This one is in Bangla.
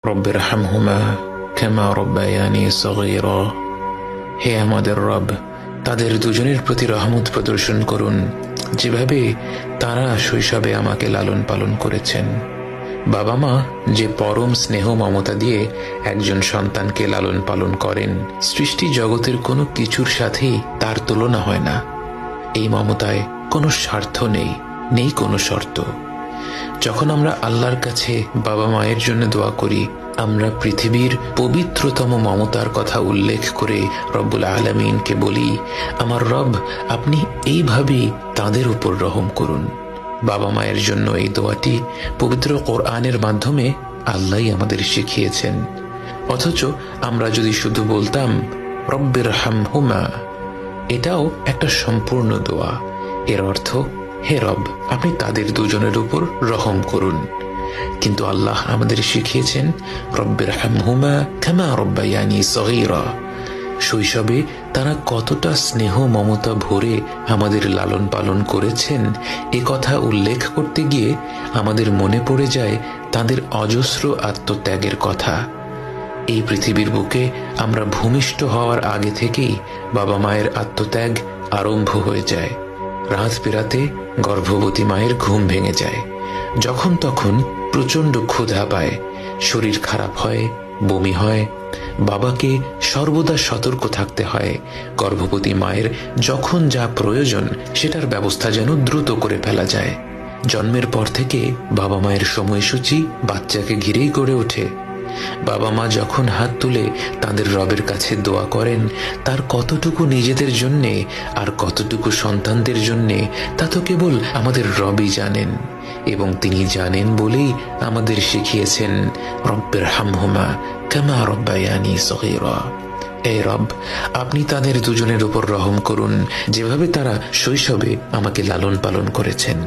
রব্বিরহামহুমা কামা রব্বায়ানি সগীরা। হে আমাদের রব, তাদের দুজনের প্রতি রহমত প্রদর্শন করুন, যেভাবে তারা শৈশবে আমাকে লালন পালন করেছেন। বাবা মা যে পরম স্নেহ মমতা দিয়ে একজন সন্তানকে লালন পালন করেন, সৃষ্টি জগতের কোনো কিছুর সাথেই তার তুলনা হয় না। এই মমতায় কোনো স্বার্থ নেই, নেই কোনো শর্ত। যখন আমরা আল্লাহর কাছে বাবা মায়ের জন্য দোয়া করি, আমরা পৃথিবীর পবিত্রতম মমতার কথা উল্লেখ করে রব্বুল আলামিনকে বলি, আমার রব, আপনি এইভাবেই তাদের উপর রহম করুন। বাবা মায়ের জন্য এই দোয়াটি পবিত্র কোরআনের মাধ্যমে আল্লাহই আমাদের শিখিয়েছেন। অথচ আমরা যদি শুধু বলতাম রব্বিরহামহুমা, এটাও একটা সম্পূর্ণ দোয়া। এর অর্থ, হে রব, আপনি তাদের দুজনের উপর রহম করুন। কিন্তু আল্লাহ আমাদের শিখিয়েছেন রব্বিরহামহুমা কামা রব্বায়ানি সগীরা। শৈশবে তারা কতটা স্নেহ মমতা ভরে আমাদের লালন পালন করেছেন, এ কথা উল্লেখ করতে গিয়ে আমাদের মনে পড়ে যায় তাদের অজস্র আত্মত্যাগের কথা। এই পৃথিবীর বুকে আমরা ভূমিষ্ঠ হওয়ার আগে থেকেই বাবা মায়ের আত্মত্যাগ আরম্ভ হয়ে যায়। রাত বেরাতে গর্ভবতী মায়ের ঘুম ভেঙে যায়, যখন তখন প্রচণ্ড ক্ষুধা পায়, শরীর খারাপ হয়, বমি হয়। বাবাকে সর্বদা সতর্ক থাকতে হয়। গর্ভবতী মায়ের যখন যা প্রয়োজন সেটার ব্যবস্থা যেন দ্রুত করে ফেলা যায়। জন্মের পর থেকে বাবা মায়ের সময়সূচি বাচ্চাকে ঘিরেই গড়ে ওঠে। বাবা মা যখন হাত তুলে তাদের রবের কাছে দোয়া করেন, তার কতটুকু নিজেদের জন্যে আর কতটুকু সন্তানদের জন্যে তা তো কেবল আমাদের রবই জানেন। এবং তিনি জানেন বলেই আমাদের শিখিয়েছেন রব্বিরহামহুমা কামা রব্বায়ানি সগীরা। হে রব, আপনি তাদের দুজনের উপর রহম করুন, যেভাবে তারা শৈশবে আমাকে লালন পালন করেছেন।